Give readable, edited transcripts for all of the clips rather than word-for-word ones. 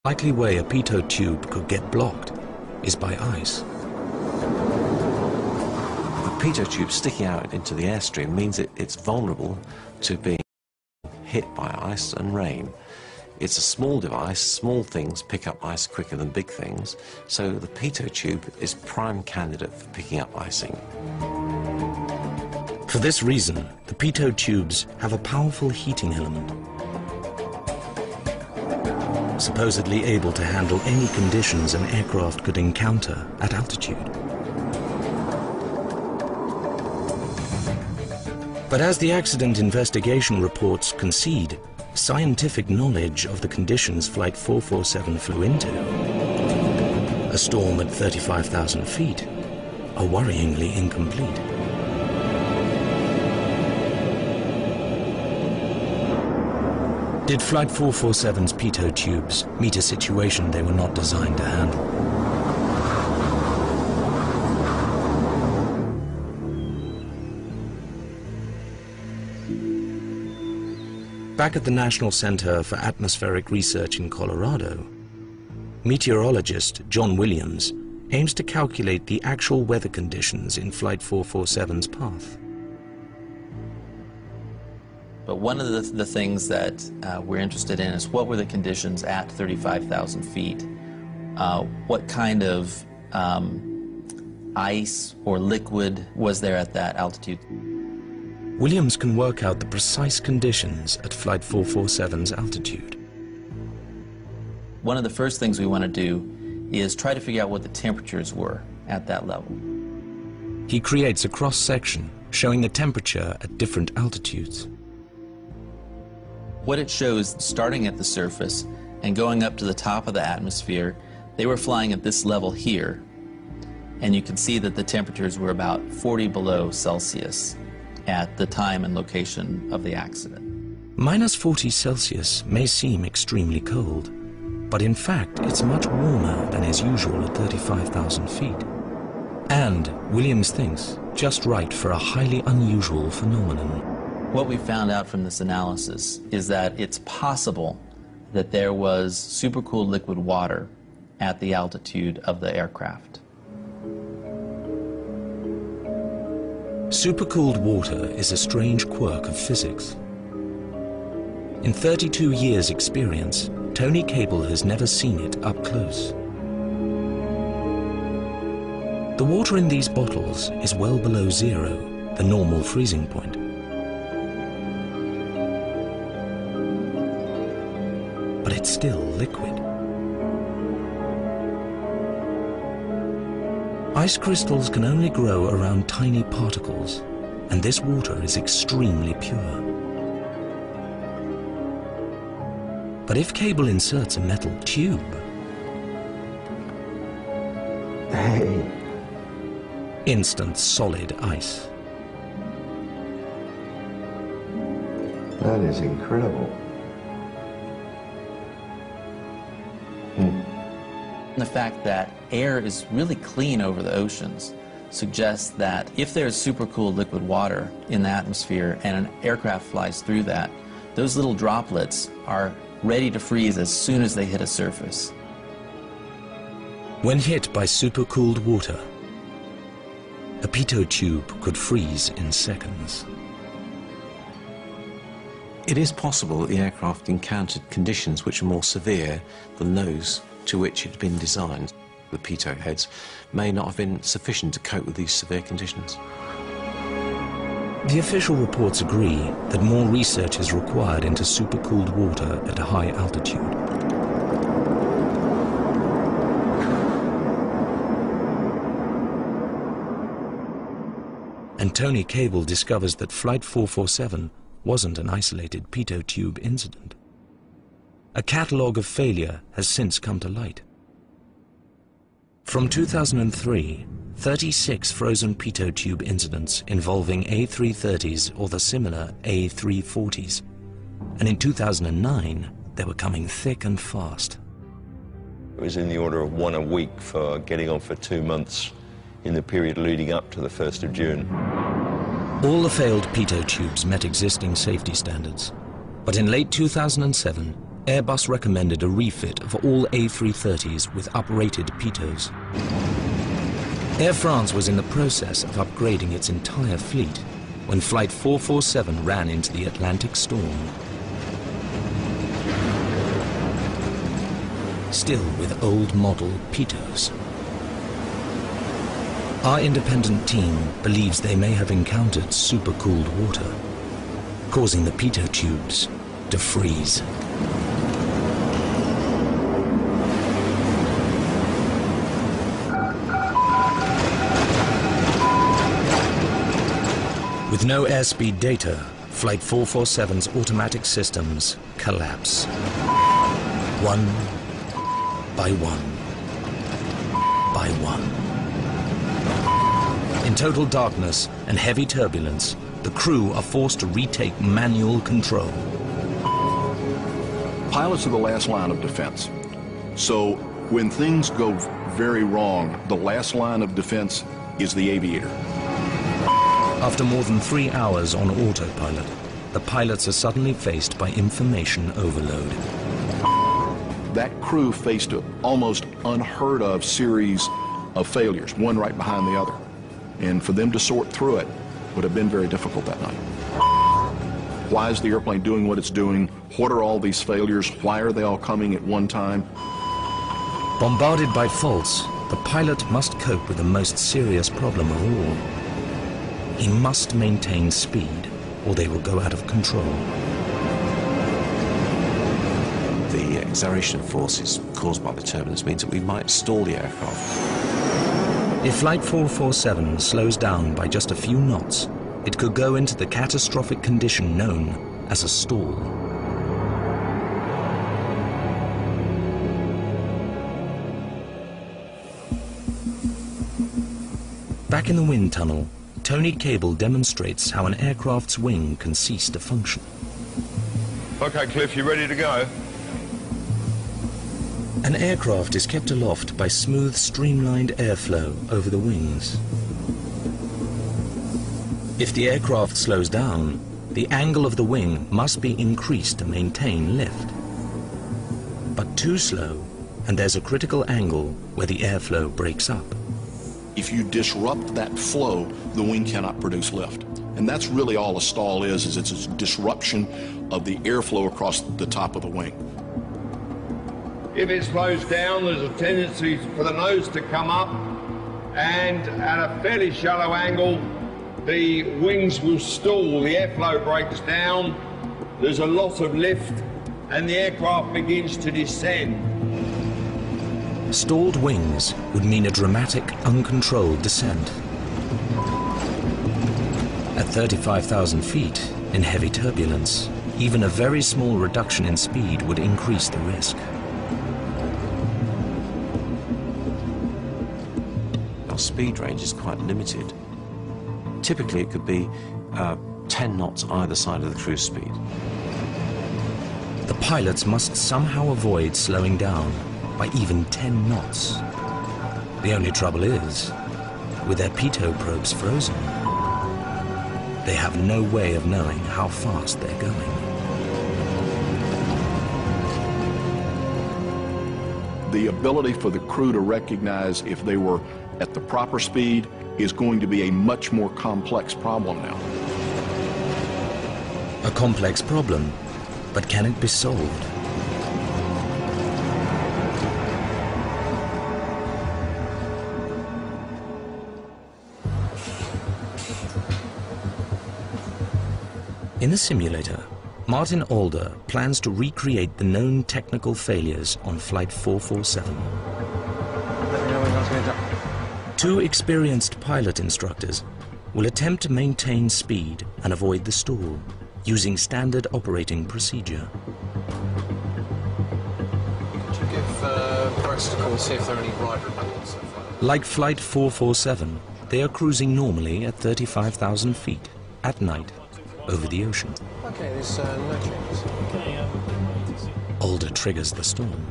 likely way a pitot tube could get blocked is by ice. The pitot tube sticking out into the airstream means it's vulnerable to being hit by ice and rain. It's a small device, small things pick up ice quicker than big things, so the pitot tube is prime candidate for picking up icing. For this reason, the pitot tubes have a powerful heating element, supposedly able to handle any conditions an aircraft could encounter at altitude. But as the accident investigation reports concede, scientific knowledge of the conditions Flight 447 flew into, a storm at 35,000 feet, are worryingly incomplete. Did Flight 447's pitot tubes meet a situation they were not designed to handle? Back at the National Center for Atmospheric Research in Colorado, meteorologist John Williams aims to calculate the actual weather conditions in Flight 447's path. But one of the things that we're interested in is what were the conditions at 35,000 feet? What kind of ice or liquid was there at that altitude? Williams can work out the precise conditions at Flight 447's altitude. One of the first things we want to do is try to figure out what the temperatures were at that level. He creates a cross-section showing the temperature at different altitudes. What it shows, starting at the surface and going up to the top of the atmosphere, they were flying at this level here, and you can see that the temperatures were about 40 below Celsius at the time and location of the accident. Minus 40 Celsius may seem extremely cold, but in fact it's much warmer than is usual at 35,000 feet. And, Williams thinks, just right for a highly unusual phenomenon. What we found out from this analysis is that it's possible that there was supercooled liquid water at the altitude of the aircraft. Supercooled water is a strange quirk of physics. In 32 years' experience, Tony Cable has never seen it up close. The water in these bottles is well below zero, the normal freezing point. But it's still liquid. Ice crystals can only grow around tiny particles, and this water is extremely pure. But if Cable inserts a metal tube, Hey! instant solid ice. That is incredible. The fact that air is really clean over the oceans suggests that if there's supercooled liquid water in the atmosphere and an aircraft flies through that, those little droplets are ready to freeze as soon as they hit a surface. When hit by supercooled water, a pitot tube could freeze in seconds. It is possible that the aircraft encountered conditions which are more severe than those to which it had been designed. The pitot heads may not have been sufficient to cope with these severe conditions. The official reports agree that more research is required into supercooled water at a high altitude. And Tony Cable discovers that Flight 447 wasn't an isolated pitot tube incident. A catalogue of failure has since come to light. From 2003, 36 frozen pitot tube incidents involving A330s or the similar A340s. And in 2009, they were coming thick and fast. It was in the order of one a week for getting on for 2 months in the period leading up to the 1st of June. All the failed pitot tubes met existing safety standards. But in late 2007, Airbus recommended a refit of all A330s with uprated pitot. Air France was in the process of upgrading its entire fleet when Flight 447 ran into the Atlantic storm. Still with old model pitot. Our independent team believes they may have encountered supercooled water, causing the pitot tubes to freeze. With no airspeed data, Flight 447's automatic systems collapse. One by one by one. In total darkness and heavy turbulence, the crew are forced to retake manual control. Pilots are the last line of defense. So when things go very wrong, the last line of defense is the aviator. After more than 3 hours on autopilot, the pilots are suddenly faced by information overload. That crew faced an almost unheard of series of failures, one right behind the other. And for them to sort through it would have been very difficult that night. Why is the airplane doing what it's doing? What are all these failures? Why are they all coming at one time? Bombarded by faults, the pilot must cope with the most serious problem of all. He must maintain speed, or they will go out of control. The acceleration forces caused by the turbulence means that we might stall the aircraft. If Flight 447 slows down by just a few knots, it could go into the catastrophic condition known as a stall. Back in the wind tunnel, Tony Cable demonstrates how an aircraft's wing can cease to function. Okay, Cliff, you ready to go? An aircraft is kept aloft by smooth, streamlined airflow over the wings. If the aircraft slows down, the angle of the wing must be increased to maintain lift. But too slow, and there's a critical angle where the airflow breaks up. If you disrupt that flow, the wing cannot produce lift. And that's really all a stall is it's a disruption of the airflow across the top of the wing. If it slows down, there's a tendency for the nose to come up, and at a fairly shallow angle, the wings will stall, the airflow breaks down, there's a lot of lift, and the aircraft begins to descend. Stalled wings would mean a dramatic, uncontrolled descent. At 35,000 feet, in heavy turbulence, even a very small reduction in speed would increase the risk. Our speed range is quite limited. Typically it could be 10 knots either side of the cruise speed. The pilots must somehow avoid slowing down by even 10 knots. The only trouble is, with their pitot probes frozen, they have no way of knowing how fast they're going. The ability for the crew to recognize if they were at the proper speed is going to be a much more complex problem now. A complex problem, but can it be solved? In the simulator, Martin Alder plans to recreate the known technical failures on Flight 447. Two experienced pilot instructors will attempt to maintain speed and avoid the stall using standard operating procedure. Could you give Bryce a call, see if there are any ride reports so far? Like Flight 447, they are cruising normally at 35,000 feet at night over the ocean. Okay, there's no changes. Alder triggers the storm.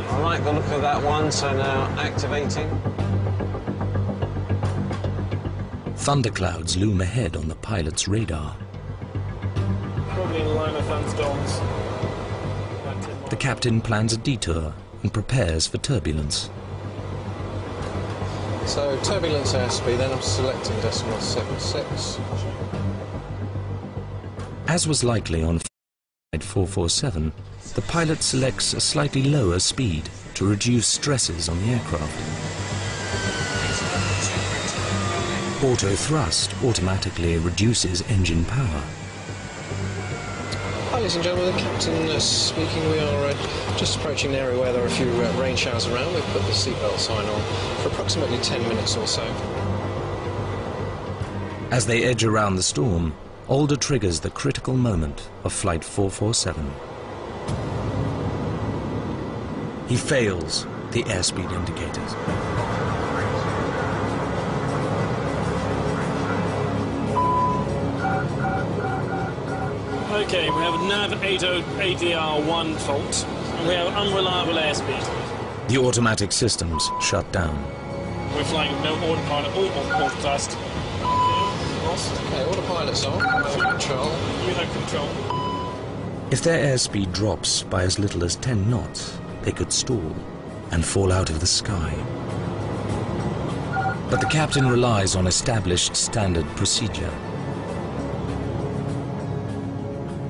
I like the look of that one, so now activating. Thunderclouds loom ahead on the pilot's radar. Probably in line with thunderstorms. the captain plans a detour and prepares for turbulence. So turbulence airspeed, then I'm selecting decimal 76. As was likely on Flight 447, the pilot selects a slightly lower speed to reduce stresses on the aircraft. Auto thrust automatically reduces engine power. Hi, ladies and gentlemen, the captain speaking. We are just approaching an area where there are a few rain showers around. We've put the seatbelt sign on for approximately 10 minutes or so. As they edge around the storm, Alder triggers the critical moment of Flight 447. He fails the airspeed indicators. Okay, we have a nav 80 ADR1 fault, and we have unreliable airspeed. The automatic systems shut down. We're flying no autopilot or auto thrust. Okay, autopilot's on. Control. You have control. If their airspeed drops by as little as 10 knots, they could stall and fall out of the sky. But the captain relies on established standard procedure.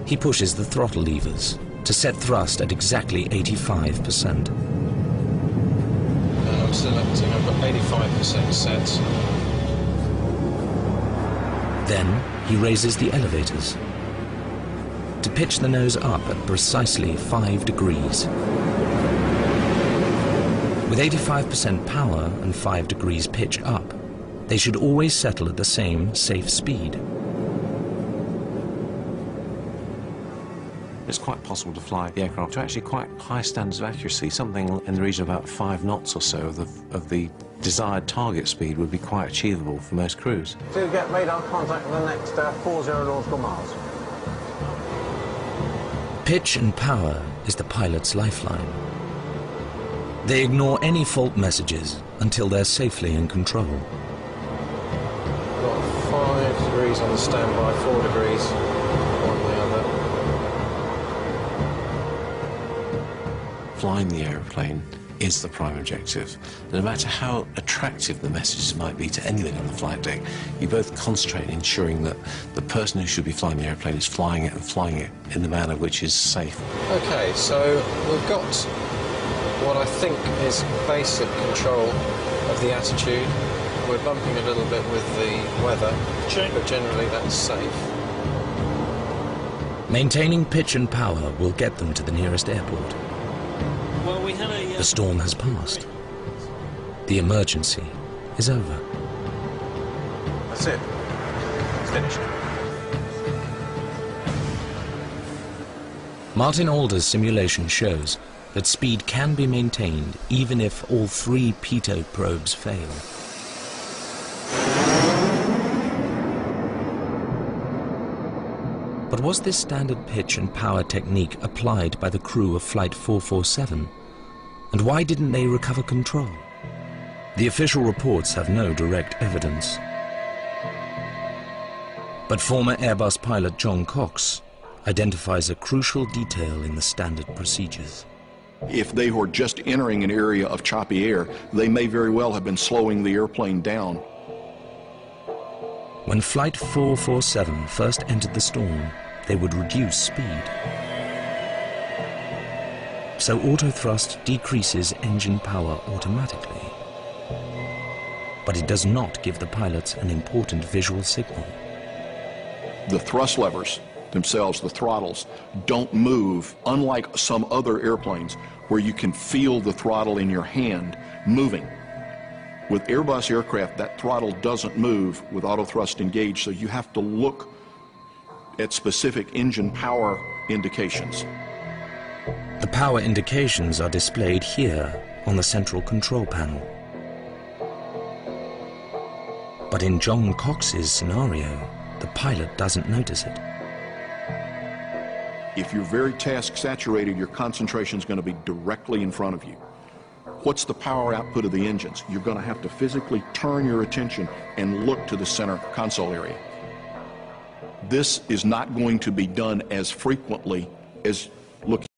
He pushes the throttle levers to set thrust at exactly 85%. I'm selecting, I've got 85% set. Then he raises the elevators to pitch the nose up at precisely 5 degrees. With 85% power and 5 degrees pitch up, they should always settle at the same safe speed. It's quite possible to fly the aircraft to actually quite high standards of accuracy. Something in the region of about 5 knots or so of the desired target speed would be quite achievable for most crews. To get radar contact for the next 40 nautical miles. Pitch and power is the pilot's lifeline. They ignore any fault messages until they're safely in control. Got 5 degrees on the standby, 4 degrees on the other. Flying the aeroplane is the prime objective. No matter how attractive the messages might be to anything on the flight deck, you both concentrate on ensuring that the person who should be flying the aeroplane is flying it and flying it in the manner which is safe. Okay, so we've got what I think is basic control of the attitude. We're bumping a little bit with the weather, but generally that's safe. Maintaining pitch and power will get them to the nearest airport. Well, we had a... The storm has passed. The emergency is over. That's it. It's finished. Martin Alder's simulation shows that speed can be maintained even if all 3 pitot probes fail. But was this standard pitch and power technique applied by the crew of Flight 447? And why didn't they recover control? The official reports have no direct evidence. But former Airbus pilot John Cox identifies a crucial detail in the standard procedures. If they were just entering an area of choppy air, they may very well have been slowing the airplane down. When Flight 447 first entered the storm, they would reduce speed. So autothrust decreases engine power automatically. But it does not give the pilots an important visual signal. The thrust levers themselves, the throttles, don't move, unlike some other airplanes where you can feel the throttle in your hand moving. With Airbus aircraft, that throttle doesn't move with autothrust engaged, so you have to look at specific engine power indications. The power indications are displayed here on the central control panel. But in John Cox's scenario, the pilot doesn't notice it. If you're very task saturated, your concentration is going to be directly in front of you. What's the power output of the engines? You're going to have to physically turn your attention and look to the center console area. This is not going to be done as frequently as looking